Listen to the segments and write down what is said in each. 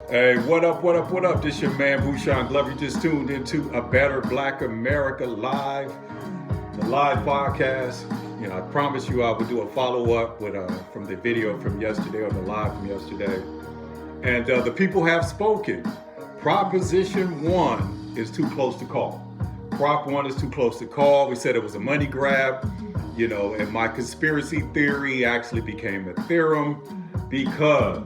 Hey, what up, what up, what up? This your man, Bouchon Glover. You just tuned into A Better Black America Live, the live podcast. You know, I promised you I would do a follow-up with from the video from yesterday or the live from yesterday. And the people have spoken. Proposition 1 is too close to call. Prop 1 is too close to call. We said it was a money grab, you know, and my conspiracy theory actually became a theorem because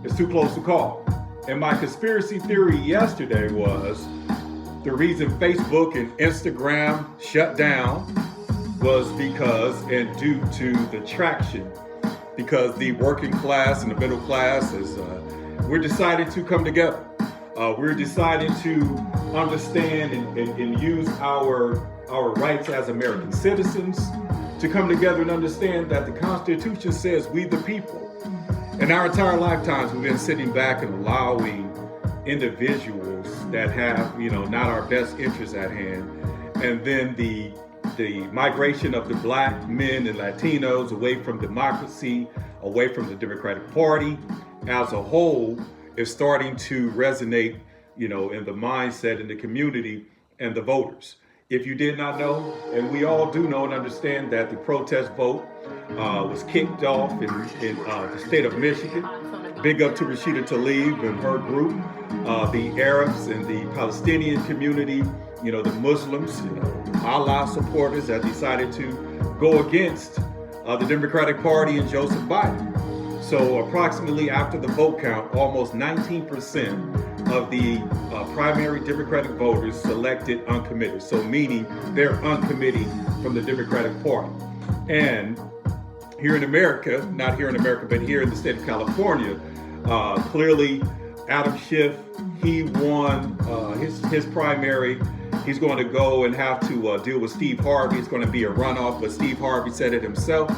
it's too close to call. And my conspiracy theory yesterday was the reason Facebook and Instagram shut down was because and due to the traction, because the working class and the middle class we're deciding to come together. We're deciding to understand and use our rights as American citizens to come together and understand that the Constitution says we the people. In our entire lifetimes, we've been sitting back and allowing individuals that have, you know, not our best interests at hand. And then the migration of the black men and Latinos away from democracy, away from the Democratic Party as a whole is starting to resonate, you know, in the mindset in the community and the voters. If you did not know, and we all do know and understand that the protest vote was kicked off in the state of Michigan. Big up to Rashida Tlaib and her group, the Arabs and the Palestinian community, you know, the Muslims, you know, Allah supporters that decided to go against the Democratic Party and Joseph Biden. So approximately after the vote count, almost 19% of the primary Democratic voters selected uncommitted. So meaning they're uncommitted from the Democratic Party. And here in America, not here in America, but here in the state of California, clearly Adam Schiff, he won his primary. He's going to go and have to deal with Steve Harvey. It's going to be a runoff, but Steve Harvey said it himself,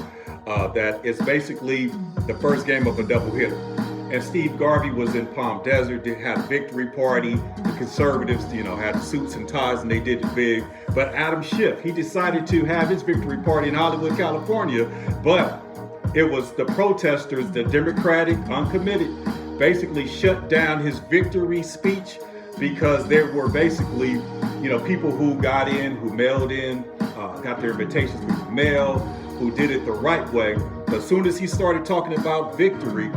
that it's basically the first game of a doubleheader. And Steve Garvey was in Palm Desert, they had a victory party. The conservatives, you know, had suits and ties and they did it big. But Adam Schiff, he decided to have his victory party in Hollywood, California. But it was the protesters, the Democratic uncommitted, basically shut down his victory speech because there were basically, you know, people who got in, who mailed in, got their invitations through the mail, who did it the right way. But as soon as he started talking about victory,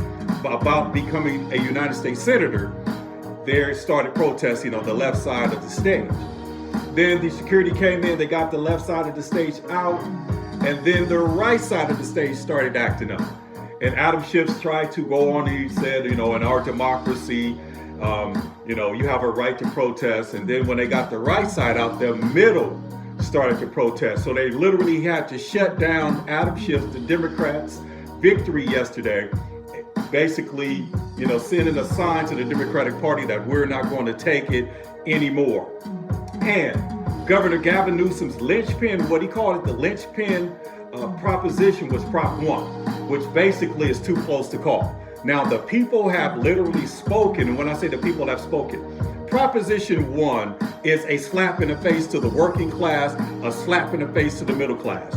about becoming a United States Senator, they started protesting on the left side of the stage. Then the security came in, they got the left side of the stage out, and then the right side of the stage started acting up. And Adam Schiff tried to go on, he said, you know, in our democracy, you know, you have a right to protest. And then when they got the right side out, the middle started to protest. So they literally had to shut down Adam Schiff, the Democrats' victory yesterday, basically, you know, sending a sign to the Democratic Party that we're not going to take it anymore. And Governor Gavin Newsom's linchpin, what he called it, the linchpin proposition was Prop 1, which basically is too close to call. Now, the people have literally spoken, and when I say the people have spoken, Proposition 1 is a slap in the face to the working class, a slap in the face to the middle class.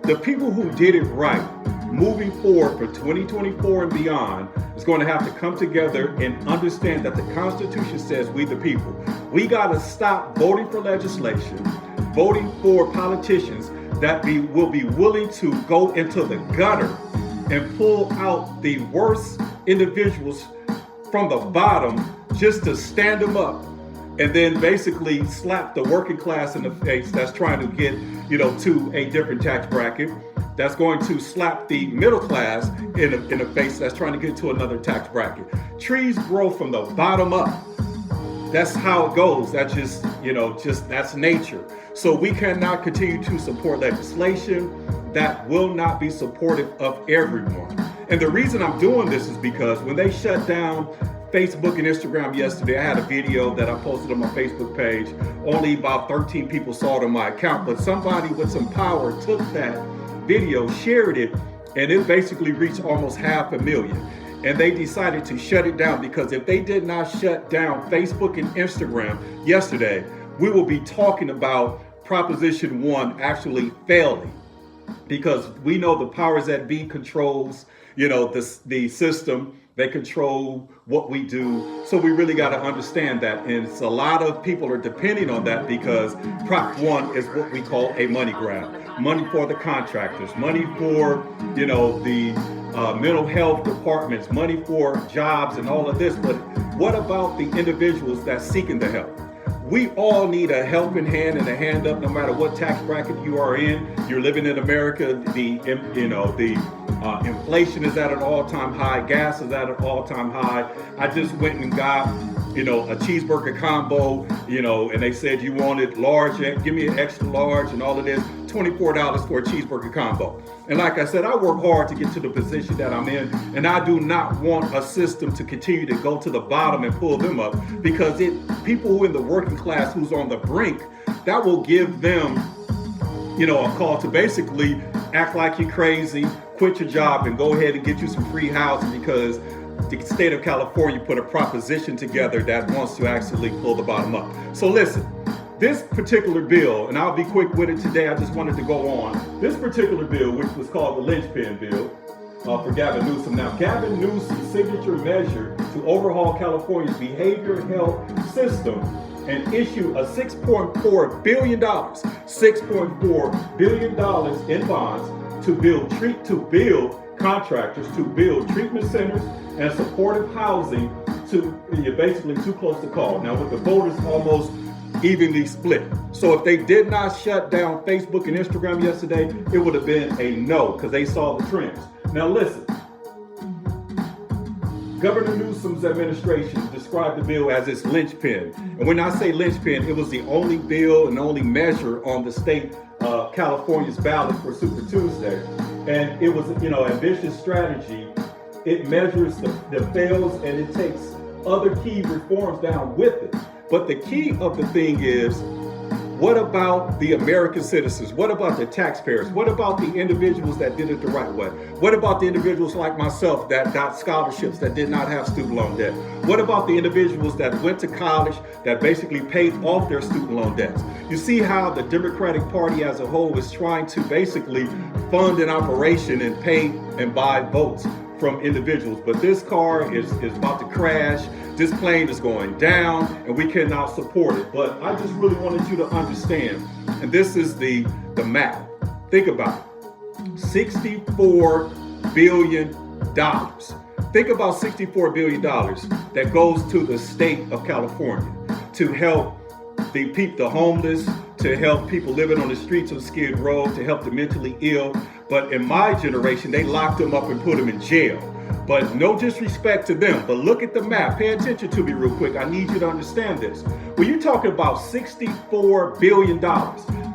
The people who did it right, moving forward for 2024 and beyond, is going to have to come together and understand that the Constitution says we the people. We got to stop voting for legislation, voting for politicians that will be willing to go into the gutter and pull out the worst individuals from the bottom just to stand them up and then basically slap the working class in the face that's trying to get, you know, to a different tax bracket, that's going to slap the middle class in the face that's trying to get to another tax bracket. Trees grow from the bottom up. That's how it goes. That's just, you know, that's nature. So we cannot continue to support legislation that will not be supportive of everyone. And the reason I'm doing this is because when they shut down Facebook and Instagram yesterday, I had a video that I posted on my Facebook page. Only about 13 people saw it on my account, but somebody with some power took that video, shared it, and it basically reached almost 500,000. And they decided to shut it down because if they did not shut down Facebook and Instagram yesterday, we will be talking about Proposition 1 actually failing, because we know the powers that be controls, you know, the system, They control what we do. So we really got to understand that. And it's a lot of people are depending on that because Prop 1 is what we call a money grab. Money for the contractors, money for, the mental health departments, money for jobs and all of this. But what about the individuals that's seeking the help? We all need a helping hand and a hand up, no matter what tax bracket you are in. You're living in America. The inflation is at an all-time high. Gas is at an all-time high. I just went and got, a cheeseburger combo, and they said you wanted large. Give me an extra large and all of this. $24 for a cheeseburger combo. And like I said, I work hard to get to the position that I'm in, and I do not want a system to continue to go to the bottom and pull them up, because people who in the working class who's on the brink, that will give them, a call to basically act like you're crazy, quit your job and go ahead and get you some free housing, because the state of California put a proposition together that wants to actually pull the bottom up. So listen. This particular bill, and I'll be quick with it today, I just wanted to go on. This particular bill, which was called the linchpin bill for Gavin Newsom. Now, Gavin Newsom's signature measure to overhaul California's behavioral health system and issue a $6.4 billion in bonds to build contractors to build treatment centers and supportive housing you're basically too close to call. Now, with the voters almost evenly split. So if they did not shut down Facebook and Instagram yesterday, it would have been a no, because they saw the trends. Now listen, Governor Newsom's administration described the bill as its linchpin. And when I say linchpin, it was the only bill and only measure on the state California's ballot for Super Tuesday. And it was, ambitious strategy. It measures the fails and it takes other key reforms down with it. But the key of the thing is, what about the American citizens? What about the taxpayers? What about the individuals that did it the right way? What about the individuals like myself that got scholarships that did not have student loan debt? What about the individuals that went to college that basically paid off their student loan debts? You see how the Democratic Party as a whole is trying to basically fund an operation and pay and buy votes from individuals. But this car is about to crash. This plane is going down and we cannot support it. But I just really wanted you to understand, and this is the map. Think about it. $64 billion. Think about $64 billion that goes to the state of California to help the homeless, to help people living on the streets of Skid Row, to help the mentally ill. But in my generation, they locked them up and put them in jail. But no disrespect to them, but look at the map. Pay attention to me real quick. I need you to understand this. When you're talking about $64 billion,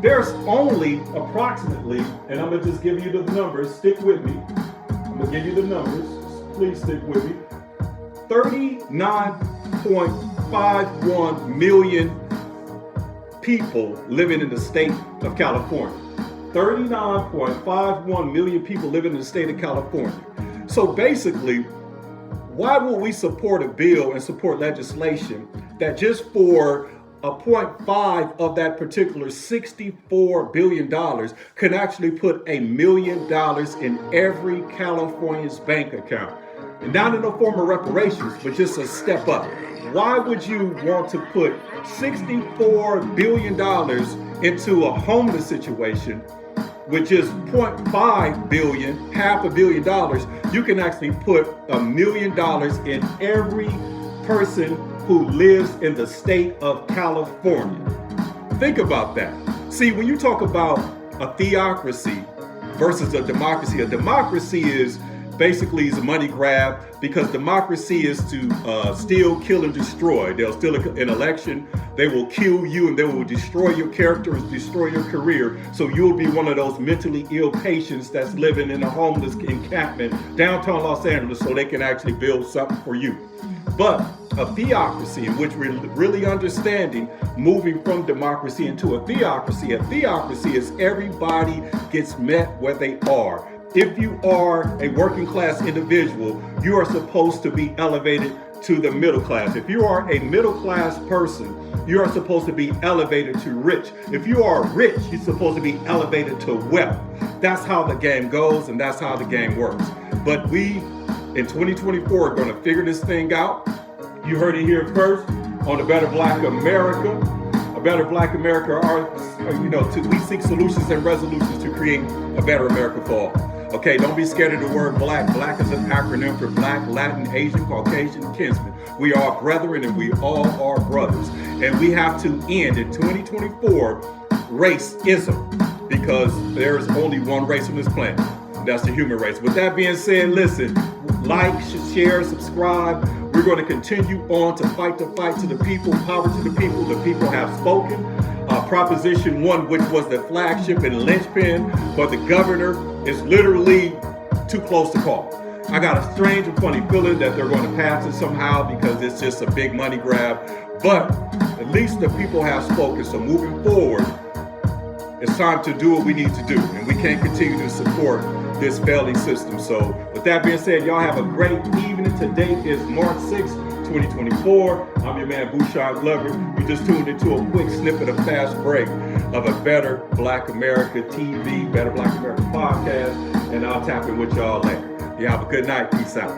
there's only approximately, and I'm gonna just give you the numbers, stick with me. I'm gonna give you the numbers, please stick with me. 39.51 million people living in the state of California. 39.51 million people living in the state of California. So basically, why would we support a bill and support legislation that just for a 0.5 of that particular $64 billion can actually put $1 million in every California's bank account? And not in the form of reparations, but just a step up. Why would you want to put $64 billion into a homeless situation with just $0.5 billion, $500 million? You can actually put $1 million in every person who lives in the state of California. Think about that. See, when you talk about a theocracy versus a democracy is basically is a money grab, because democracy is to steal, kill, and destroy. They'll steal an election, they will kill you, and they will destroy your character and destroy your career. So you'll be one of those mentally ill patients that's living in a homeless encampment downtown Los Angeles so they can actually build something for you. But a theocracy, in which we're really understanding moving from democracy into a theocracy is everybody gets met where they are. If you are a working class individual, you are supposed to be elevated to the middle class. If you are a middle class person, you are supposed to be elevated to rich. If you are rich, you're supposed to be elevated to wealth. That's how the game goes, and that's how the game works. But we in 2024, we're going to figure this thing out. You heard it here first on A Better Black America. A Better Black America we seek solutions and resolutions to create a better America for all. Okay, don't be scared of the word black. Black is an acronym for Black, Latin, Asian, Caucasian, kinsmen. We are brethren and we all are brothers. And we have to end in 2024 racism, because there's only one race on this planet. And that's the human race. With that being said, listen, like, share, subscribe. We're going to continue on to fight to the people, power to the people. The people have spoken. Proposition 1, which was the flagship and linchpin for the governor, is literally too close to call. I got a strange and funny feeling that they're going to pass it somehow because it's just a big money grab. But at least the people have spoken. So moving forward, it's time to do what we need to do. And we can't continue to support this failing system. So with that being said, y'all have a great evening. Today is March 6th, 2024. I'm your man, Bouchon Glover. You just tuned into a quick snippet of fast break of A Better Black America TV, Better Black America podcast, and I'll tap in with y'all later. You have a good night. Peace out.